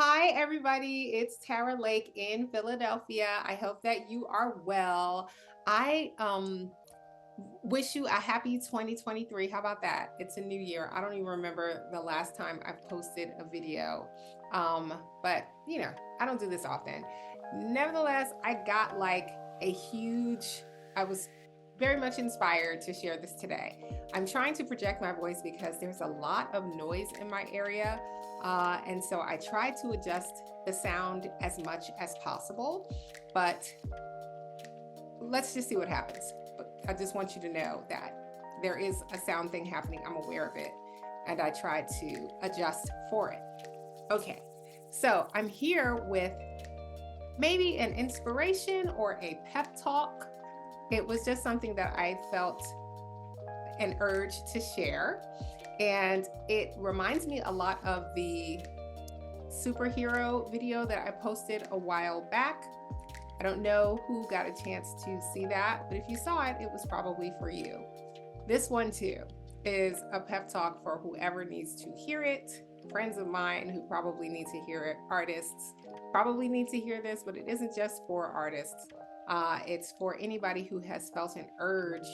Hi, everybody. It's Tara Lake in Philadelphia. I hope that you are well. I wish you a happy 2023. How about that? It's a new year. I don't even remember the last time I posted a video. But I don't do this often. Nevertheless, I got like a huge, I was very much inspired to share this today. I'm trying to project my voice because there's a lot of noise in my area. And so I try to adjust the sound as much as possible. But let's just see what happens. But I just want you to know that there is a sound thing happening. I'm aware of it. And I try to adjust for it. Okay. So I'm here with maybe an inspiration or a pep talk. It was just something that I felt an urge to share. And it reminds me a lot of the superhero video that I posted a while back. I don't know who got a chance to see that, but if you saw it, it was probably for you. This one too is a pep talk for whoever needs to hear it. Friends of mine who probably need to hear it, artists probably need to hear this, but it isn't just for artists. It's for anybody who has felt an urge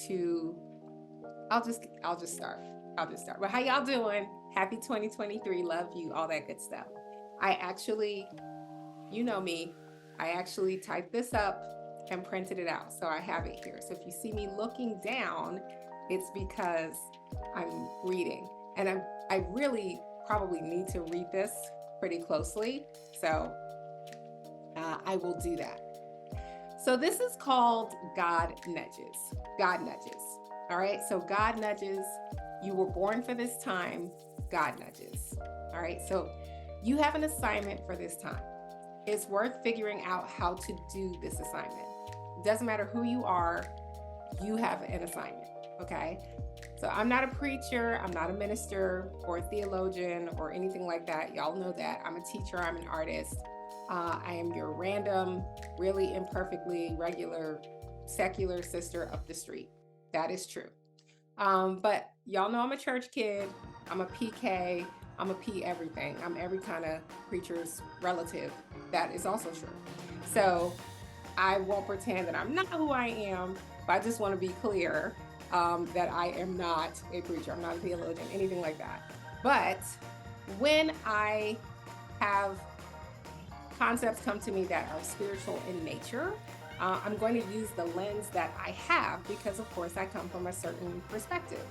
to. I'll just start. But how y'all doing? Happy 2023. Love you. All that good stuff. I actually, you know me, I actually typed this up and printed it out. So I have it here. So if you see me looking down, it's because I'm reading. And I really probably need to read this pretty closely. So I will do that. So this is called God Nudges. God Nudges. All right. So God nudges. You were born for this time. God nudges. All right. So you have an assignment for this time. It's worth figuring out how to do this assignment. It doesn't matter who you are, you have an assignment. Okay. So I'm not a preacher, I'm not a minister or a theologian or anything like that. Y'all know that. I'm a teacher, I'm an artist. I am your random, really imperfectly regular, secular sister up the street. That is true. But y'all know I'm a church kid. I'm a PK. I'm a P everything. I'm every kind of preacher's relative. That is also true. So I won't pretend that I'm not who I am, but I just want to be clear that I am not a preacher. I'm not a theologian, anything like that. But when I have concepts come to me that are spiritual in nature, I'm going to use the lens that I have because, of course, I come from a certain perspective.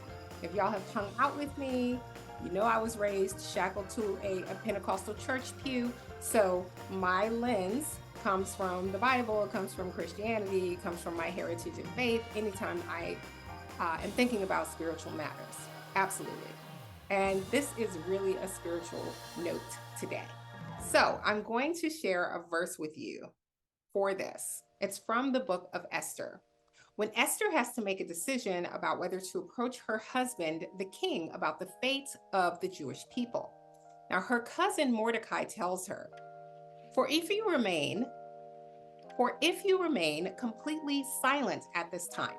If y'all have hung out with me, you know I was raised shackled to a Pentecostal church pew. So my lens comes from the Bible, it comes from Christianity, it comes from my heritage and faith anytime I am thinking about spiritual matters. Absolutely. And this is really a spiritual note today. So I'm going to share a verse with you for this. It's from the book of Esther. When Esther has to make a decision about whether to approach her husband, the king, about the fate of the Jewish people. Now, her cousin Mordecai tells her, For if you remain completely silent at this time,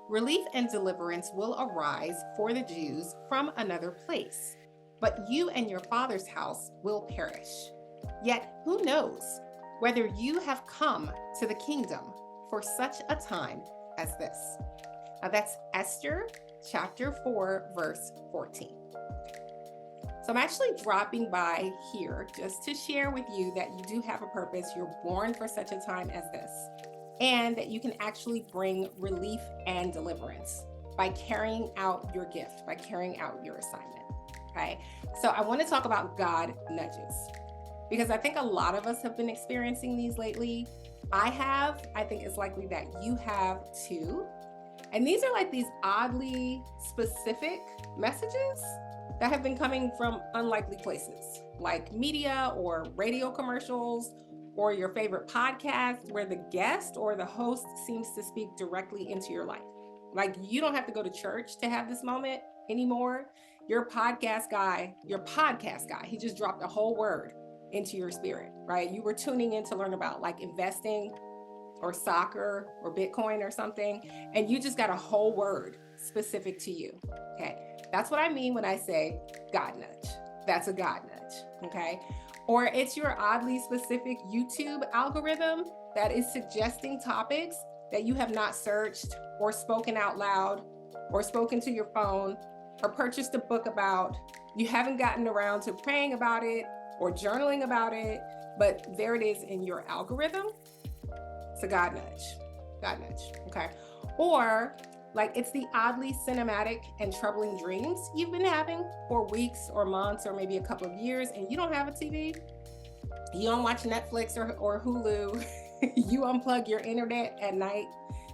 relief and deliverance will arise for the Jews from another place, but you and your father's house will perish. Yet who knows whether you have come to the kingdom for such a time as this. Now that's Esther chapter 4, verse 14. So I'm actually dropping by here just to share with you that you do have a purpose. You're born for such a time as this, and that you can actually bring relief and deliverance by carrying out your gift, by carrying out your assignment. Okay. So I want to talk about God nudges, because I think a lot of us have been experiencing these lately. I think it's likely that you have too. And these are like these oddly specific messages that have been coming from unlikely places, like media or radio commercials or your favorite podcast where the guest or the host seems to speak directly into your life. Like you don't have to go to church to have this moment anymore. Your podcast guy, he just dropped a whole word into your spirit, right? You were tuning in to learn about like investing or soccer or Bitcoin or something, and you just got a whole word specific to you. Okay. That's what I mean when I say God nudge. That's a God nudge. Okay. Or it's your oddly specific YouTube algorithm that is suggesting topics that you have not searched or spoken out loud or spoken to your phone or purchased a book about. You haven't gotten around to praying about it or journaling about it, but there it is in your algorithm. It's a God nudge. God nudge. Okay. Or like it's the oddly cinematic and troubling dreams you've been having for weeks or months or maybe a couple of years, and you don't have a TV. You don't watch Netflix or Hulu. You unplug your internet at night.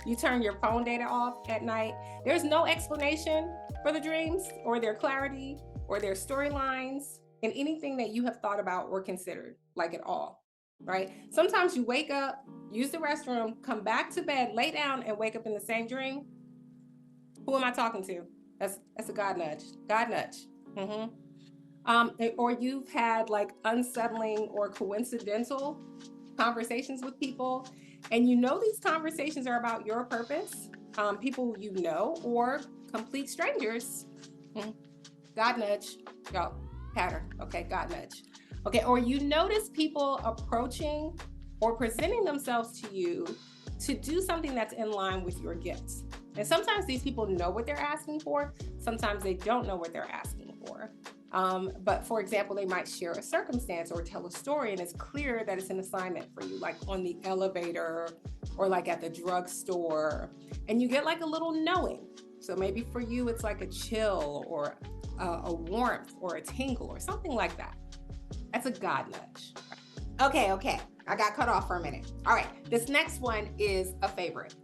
You turn your phone data off at night. There's no explanation for the dreams or their clarity or their storylines and anything that you have thought about or considered, like at all, right? Sometimes you wake up, use the restroom, come back to bed, lay down, and wake up in the same dream. Who am I talking to? That's a God nudge. God nudge. Or you've had like unsettling or coincidental conversations with people, and you know these conversations are about your purpose, people you know, or complete strangers. God nudge. Go. Pattern. Okay, God nudge. Okay, or you notice people approaching or presenting themselves to you to do something that's in line with your gifts. And sometimes these people know what they're asking for. Sometimes they don't know what they're asking for. But for example, they might share a circumstance or tell a story, and it's clear that it's an assignment for you, like on the elevator or like at the drugstore, and you get like a little knowing. So maybe for you, it's like a chill or a warmth or a tingle or something like that. That's a God nudge. Okay. I got cut off for a minute. All right, this next one is a favorite.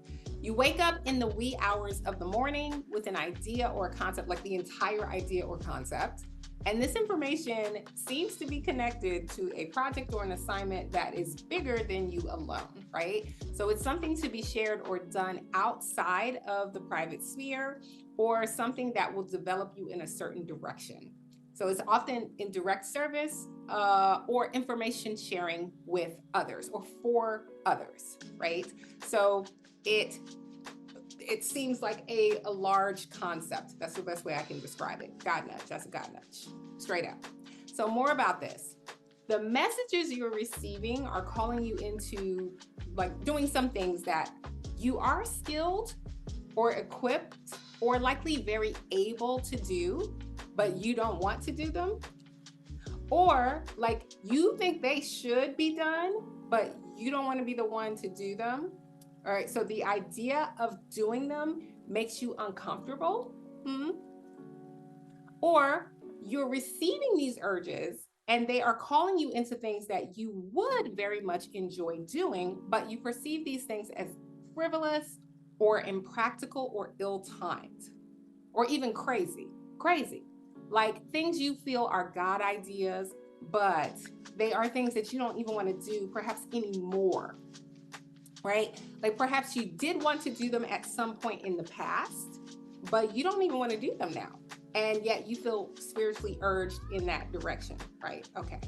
You wake up in the wee hours of the morning with an idea or a concept, like the entire idea or concept. And this information seems to be connected to a project or an assignment that is bigger than you alone, right? So it's something to be shared or done outside of the private sphere, or something that will develop you in a certain direction. So it's often in direct service or information sharing with others or for others, right? So it seems like a large concept. That's the best way I can describe it. God nudge. That's a God nudge. Straight up. So more about this. The messages you're receiving are calling you into like doing some things that you are skilled or equipped or likely very able to do, but you don't want to do them. Or like you think they should be done, but you don't want to be the one to do them. All right, so the idea of doing them makes you uncomfortable. Or you're receiving these urges and they are calling you into things that you would very much enjoy doing, but you perceive these things as frivolous or impractical or ill-timed or even crazy. Like things you feel are God ideas, but they are things that you don't even want to do perhaps anymore. Right? Like perhaps you did want to do them at some point in the past, but you don't even want to do them now. And yet you feel spiritually urged in that direction, right? Okay.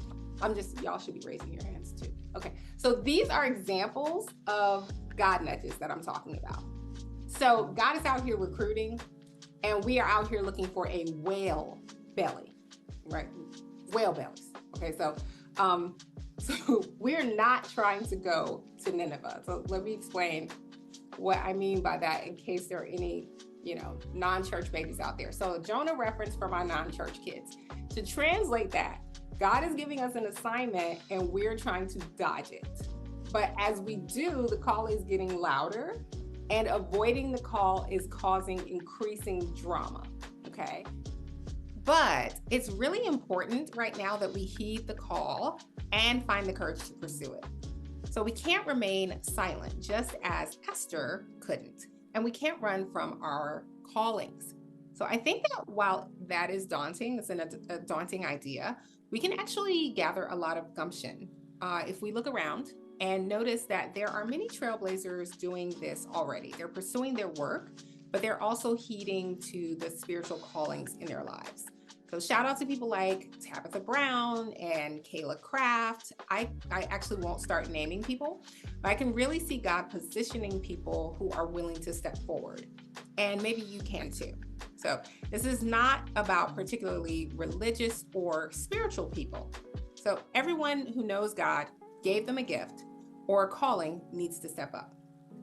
Y'all should be raising your hands too. Okay. So these are examples of God nudges that I'm talking about. So God is out here recruiting, and we are out here looking for a whale belly, right? Whale bellies. Okay. So we're not trying to go to Nineveh. So let me explain what I mean by that in case there are any, non-church babies out there. So Jonah reference for my non-church kids. To translate that, God is giving us an assignment and we're trying to dodge it. But as we do, the call is getting louder, and avoiding the call is causing increasing drama, okay? But it's really important right now that we heed the call and find the courage to pursue it. So we can't remain silent, just as Esther couldn't. And we can't run from our callings. So I think that while that is daunting, it's a daunting idea, we can actually gather a lot of gumption if we look around and notice that there are many trailblazers doing this already. They're pursuing their work, but they're also heeding to the spiritual callings in their lives. So shout out to people like Tabitha Brown and Kayla Craft. I actually won't start naming people, but I can really see God positioning people who are willing to step forward. And maybe you can too. So this is not about particularly religious or spiritual people. So everyone who knows God, gave them a gift or a calling, needs to step up.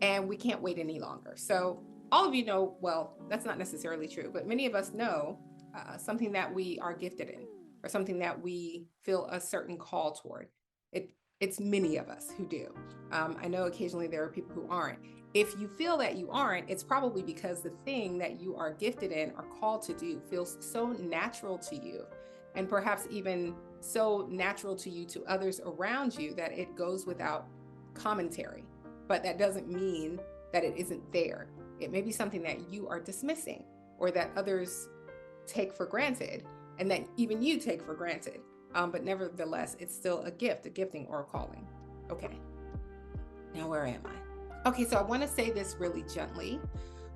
And we can't wait any longer. So all of you know, well, that's not necessarily true, but many of us know something that we are gifted in or something that we feel a certain call toward. It's many of us who do. I know occasionally there are people who aren't. If you feel that you aren't, it's probably because the thing that you are gifted in or called to do feels so natural to you, and perhaps even so natural to you to others around you that it goes without commentary. But that doesn't mean that it isn't there. It may be something that you are dismissing or that others take for granted and that even you take for granted. But nevertheless, it's still a gift, a gifting or a calling. Okay, now where am I? Okay, so I want to say this really gently,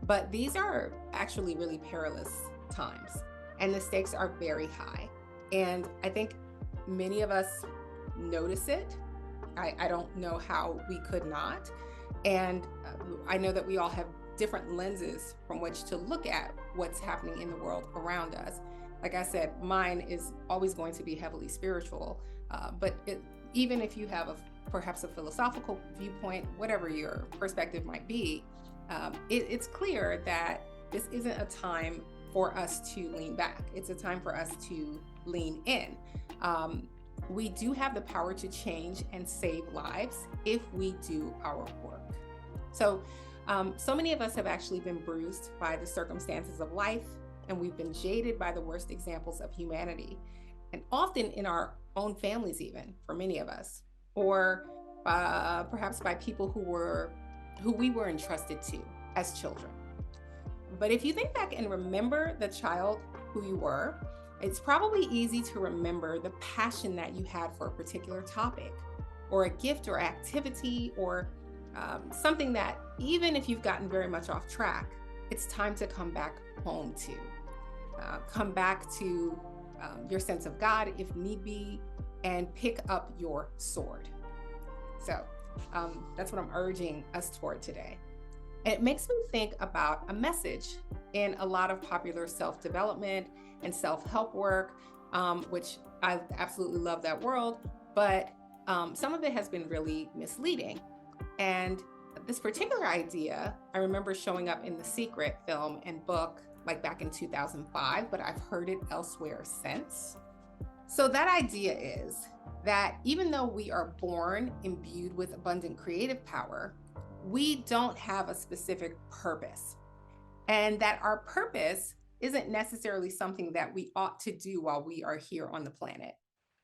but these are actually really perilous times and the stakes are very high. And I think many of us notice it. I don't know how we could not. And I know that we all have different lenses from which to look at what's happening in the world around us. Like I said, mine is always going to be heavily spiritual, but even if you have perhaps a philosophical viewpoint, whatever your perspective might be, it's clear that this isn't a time for us to lean back. It's a time for us to lean in. We do have the power to change and save lives if we do our work. So many of us have actually been bruised by the circumstances of life, and we've been jaded by the worst examples of humanity, and often in our own families, even for many of us, or perhaps by people who we were entrusted to as children. But if you think back and remember the child who you were, it's probably easy to remember the passion that you had for a particular topic or a gift or activity or something that even if you've gotten very much off track, it's time to come back home to. Come back to your sense of God if need be, and pick up your sword. So that's what I'm urging us toward today. And it makes me think about a message in a lot of popular self-development and self-help work, which I absolutely love that world, but some of it has been really misleading. And this particular idea, I remember showing up in The Secret film and book like back in 2005, but I've heard it elsewhere since. So that idea is that even though we are born imbued with abundant creative power, we don't have a specific purpose. And that our purpose isn't necessarily something that we ought to do while we are here on the planet,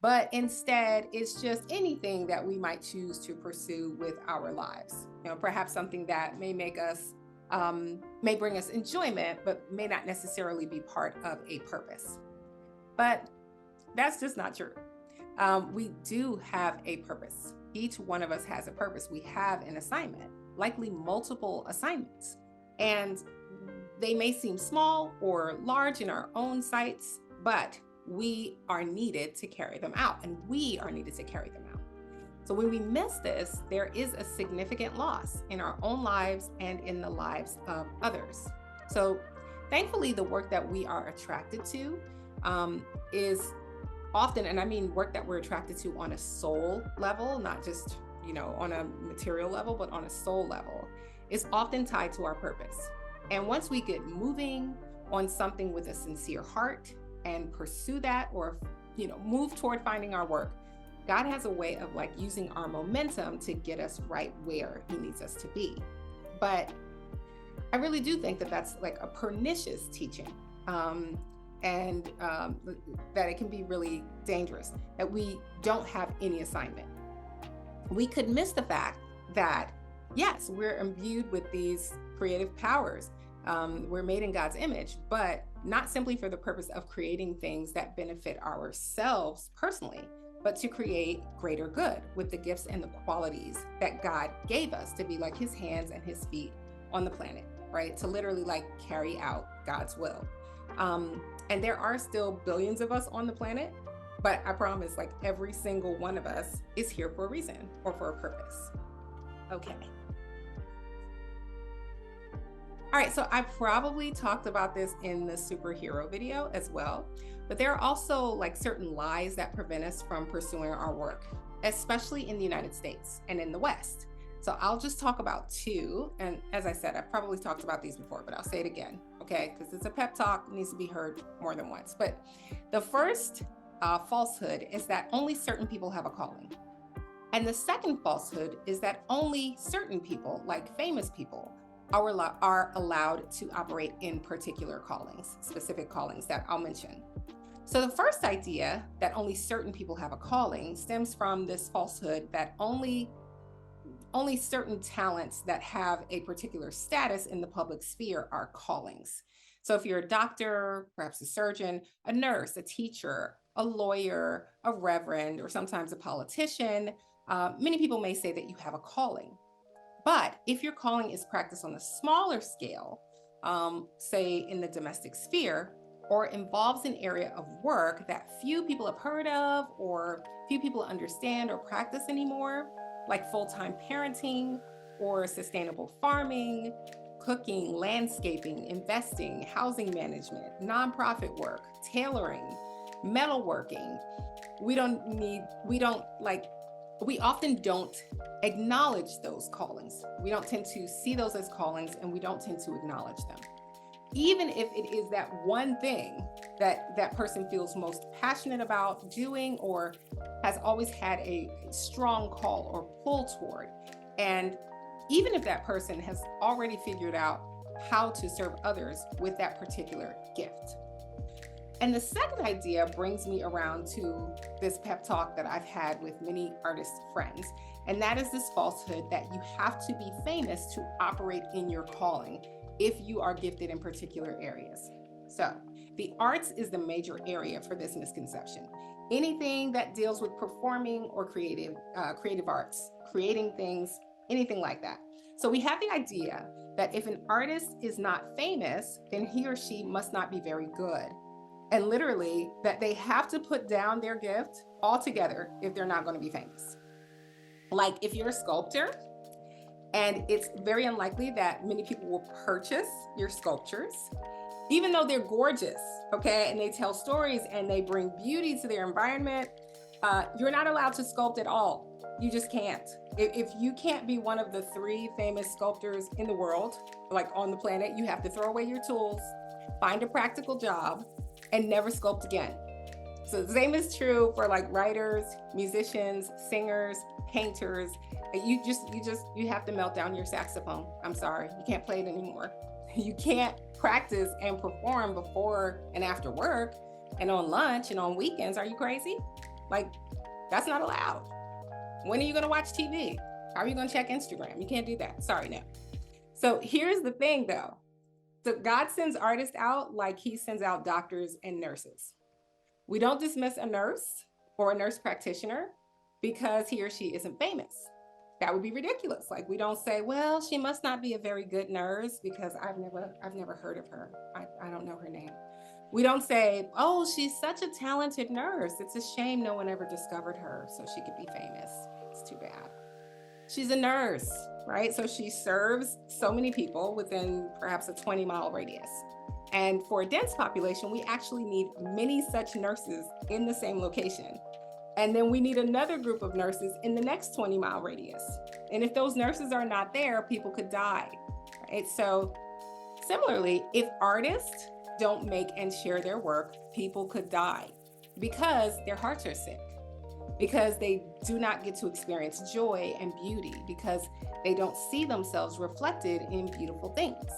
but instead it's just anything that we might choose to pursue with our lives. Perhaps something that may make us, may bring us enjoyment, but may not necessarily be part of a purpose. But that's just not true. We do have a purpose. Each one of us has a purpose. We have an assignment, likely multiple assignments. And they may seem small or large in our own sights, but we are needed to carry them out, and we are needed to carry them out. So when we miss this, there is a significant loss in our own lives and in the lives of others. So thankfully, the work that we are attracted to is often, and I mean work that we're attracted to on a soul level, not just, on a material level, but on a soul level, is often tied to our purpose. And once we get moving on something with a sincere heart and pursue that, or, move toward finding our work, God has a way of using our momentum to get us right where He needs us to be. But I really do think that that's a pernicious teaching. And that it can be really dangerous, that we don't have any assignment. We could miss the fact that, yes, we're imbued with these creative powers. We're made in God's image, but not simply for the purpose of creating things that benefit ourselves personally, but to create greater good with the gifts and the qualities that God gave us to be like His hands and His feet on the planet, right? To literally carry out God's will. And there are still billions of us on the planet, but I promise every single one of us is here for a reason or for a purpose. Okay. All right, so I probably talked about this in the superhero video as well, but there are also like certain lies that prevent us from pursuing our work, especially in the United States and in the West. So I'll just talk about two. And as I said, I've probably talked about these before, but I'll say it again, okay? Because it's a pep talk, it needs to be heard more than once. But the first falsehood is that only certain people have a calling. And the second falsehood is that only certain people, like famous people, are allowed to operate in particular callings, specific callings that I'll mention. So the first idea that only certain people have a calling stems from this falsehood that only certain talents that have a particular status in the public sphere are callings. So if you're a doctor, perhaps a surgeon, a nurse, a teacher, a lawyer, a reverend, or sometimes a politician, many people may say that you have a calling. But if your calling is practiced on a smaller scale, say in the domestic sphere, or involves an area of work that few people have heard of or few people understand or practice anymore, like full-time parenting or sustainable farming, cooking, landscaping, investing, housing management, nonprofit work, tailoring, metalworking, we often don't acknowledge those callings. We don't tend to see those as callings, and we don't tend to acknowledge them. Even if it is that one thing that that person feels most passionate about doing or has always had a strong call or pull toward. And even if that person has already figured out how to serve others with that particular gift. And the second idea brings me around to this pep talk that I've had with many artist friends. And that is this falsehood that you have to be famous to operate in your calling if you are gifted in particular areas. So the arts is the major area for this misconception. Anything that deals with performing or creative arts, creating things, anything like that. So we have the idea that if an artist is not famous, then he or she must not be very good. And literally that they have to put down their gift altogether if they're not going to be famous. Like if you're a sculptor, and it's very unlikely that many people will purchase your sculptures, even though they're gorgeous, okay? And they tell stories and they bring beauty to their environment. You're not allowed to sculpt at all. You just can't. If you can't be one of the 3 famous sculptors in the world, like on the planet, you have to throw away your tools, find a practical job, and never sculpt again. So the same is true for like writers, musicians, singers, painters. You have to melt down your saxophone. I'm sorry, you can't play it anymore. You can't practice and perform before and after work and on lunch and on weekends. Are you crazy? Like, that's not allowed. When are you gonna watch TV? How are you gonna check Instagram? You can't do that. Sorry, no. So here's the thing though. So God sends artists out like he sends out doctors and nurses. We don't dismiss a nurse or a nurse practitioner because he or she isn't famous. That would be ridiculous. Like we don't say, well, she must not be a very good nurse because I've never heard of her. I don't know her name. We don't say, oh, she's such a talented nurse. It's a shame no one ever discovered her so she could be famous. It's too bad. She's a nurse, right? So she serves so many people within perhaps a 20-mile radius. And for a dense population, we actually need many such nurses in the same location. And then we need another group of nurses in the next 20-mile radius. And if those nurses are not there, people could die, right? So similarly, if artists don't make and share their work, people could die because their hearts are sick, because they do not get to experience joy and beauty, because they don't see themselves reflected in beautiful things,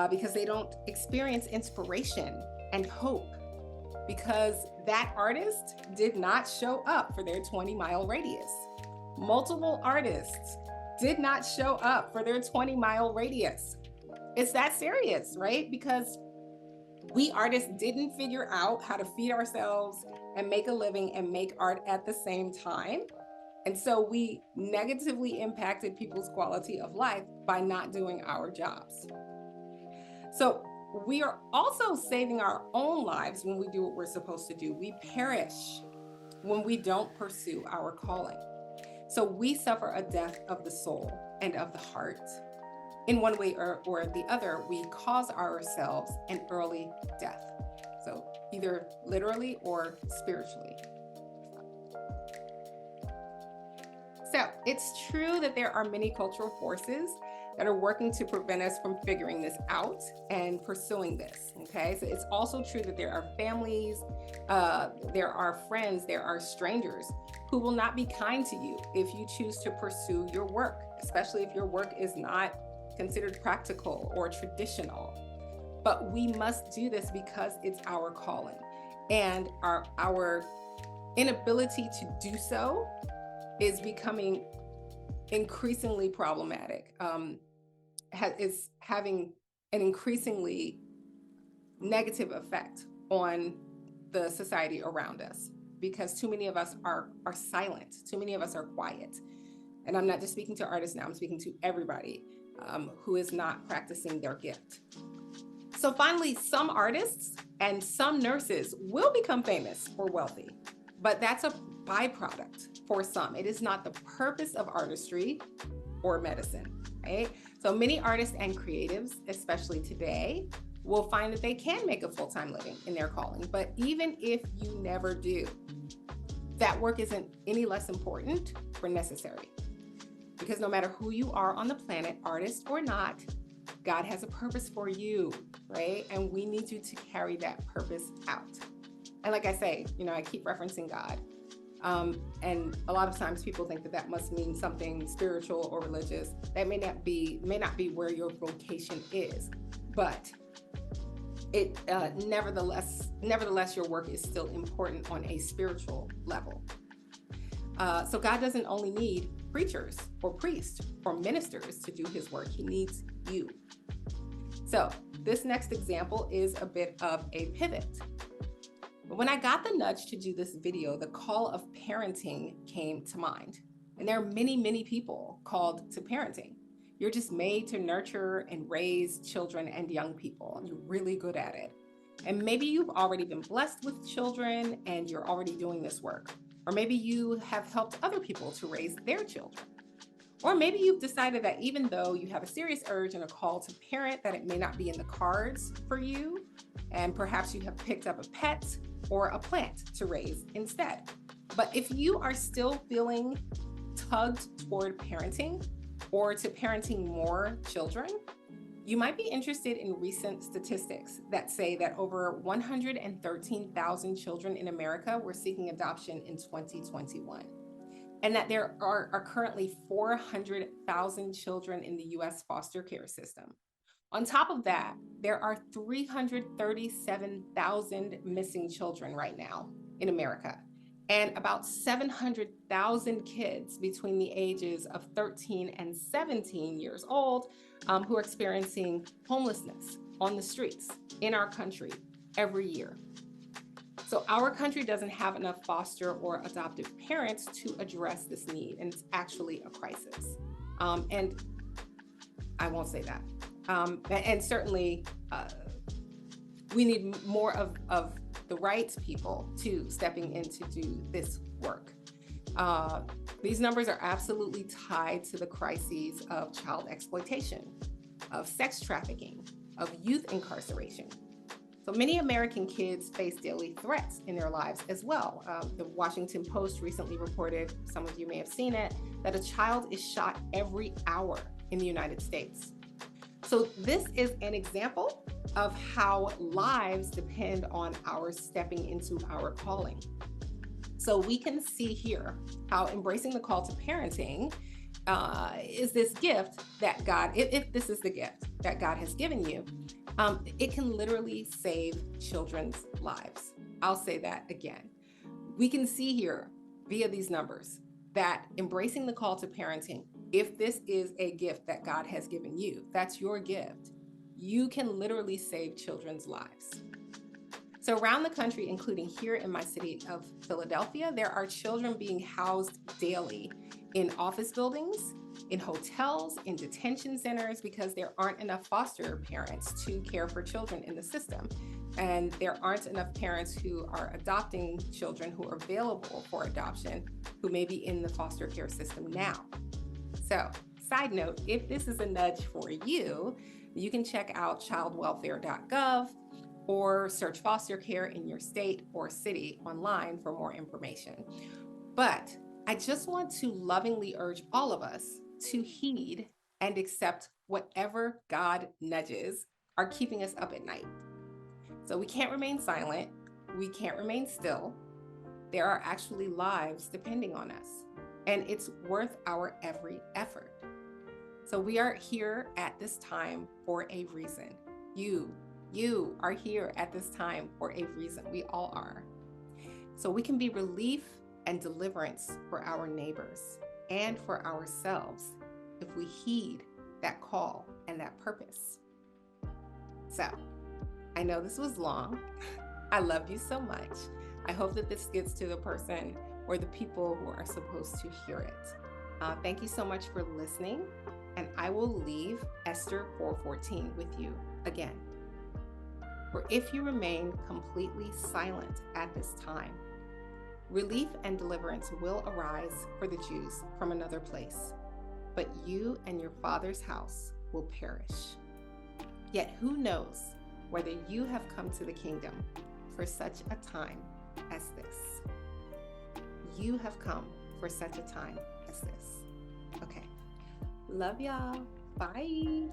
because they don't experience inspiration and hope, because that artist did not show up for their 20-mile radius. Multiple artists did not show up for their 20-mile radius. It's that serious, right? Because we artists didn't figure out how to feed ourselves and make a living and make art at the same time. And so we negatively impacted people's quality of life by not doing our jobs. So we are also saving our own lives when we do what we're supposed to do. We perish when we don't pursue our calling. So we suffer a death of the soul and of the heart in one way or the other, we cause ourselves an early death. So either literally or spiritually. So it's true that there are many cultural forces that are working to prevent us from figuring this out and pursuing this. Okay, so it's also true that there are families, there are friends, there are strangers who will not be kind to you if you choose to pursue your work, especially if your work is not considered practical or traditional. But we must do this because it's our calling, and our inability to do so is becoming increasingly problematic. Is having an increasingly negative effect on the society around us, because too many of us are silent, too many of us are quiet. And I'm not just speaking to artists now, I'm speaking to everybody who is not practicing their gift. So finally, some artists and some nurses will become famous or wealthy, but that's a byproduct for some. It is not the purpose of artistry or medicine, right? So many artists and creatives, especially today, will find that they can make a full-time living in their calling. But even if you never do, that work isn't any less important or necessary. Because no matter who you are on the planet, artist or not, God has a purpose for you, right? And we need you to carry that purpose out. And like I say, I keep referencing God. And a lot of times people think that that must mean something spiritual or religious. That may not be where your vocation is, but it nevertheless your work is still important on a spiritual level. So God doesn't only need preachers or priests or ministers to do his work. He needs you. So this next example is a bit of a pivot. When I got the nudge to do this video, the call of parenting came to mind. And there are many, many people called to parenting. You're just made to nurture and raise children and young people, and you're really good at it. And maybe you've already been blessed with children and you're already doing this work. Or maybe you have helped other people to raise their children. Or maybe you've decided that even though you have a serious urge and a call to parent, that it may not be in the cards for you. And perhaps you have picked up a pet or a plant to raise instead. But if you are still feeling tugged toward parenting or to parenting more children, you might be interested in recent statistics that say that over 113,000 children in America were seeking adoption in 2021. And that there are currently 400,000 children in the US foster care system. On top of that, there are 337,000 missing children right now in America, and about 700,000 kids between the ages of 13 and 17 years old who are experiencing homelessness on the streets in our country every year. So our country doesn't have enough foster or adoptive parents to address this need, and it's actually a crisis. And I won't say that. And certainly, we need more of the right people to stepping in to do this work. These numbers are absolutely tied to the crises of child exploitation, of sex trafficking, of youth incarceration. So many American kids face daily threats in their lives as well. The Washington Post recently reported, some of you may have seen it, that a child is shot every hour in the United States. So this is an example of how lives depend on our stepping into our calling. So we can see here how embracing the call to parenting is this gift that God, if this is the gift that God has given you, it can literally save children's lives. I'll say that again. We can see here via these numbers that embracing the call to parenting, if this is a gift that God has given you, that's your gift, you can literally save children's lives. So around the country, including here in my city of Philadelphia, there are children being housed daily in office buildings, in hotels, in detention centers, because there aren't enough foster parents to care for children in the system. And there aren't enough parents who are adopting children who are available for adoption, who may be in the foster care system now. So Side note, if this is a nudge for you, you can check out childwelfare.gov or search foster care in your state or city online for more information. But I just want to lovingly urge all of us to heed and accept whatever God nudges are keeping us up at night. So we can't remain silent. We can't remain still. There are actually lives depending on us, and it's worth our every effort. So we are here at this time for a reason. You are here at this time for a reason. We all are. So we can be relief and deliverance for our neighbors and for ourselves if we heed that call and that purpose. So I know this was long. I love you so much. I hope that this gets to the person or the people who are supposed to hear it. Thank you so much for listening. And I will leave Esther 4:14 with you again. For if you remain completely silent at this time, relief and deliverance will arise for the Jews from another place, but you and your father's house will perish. Yet who knows whether you have come to the kingdom for such a time as this. You have come for such a time as this. Okay. Love y'all. Bye.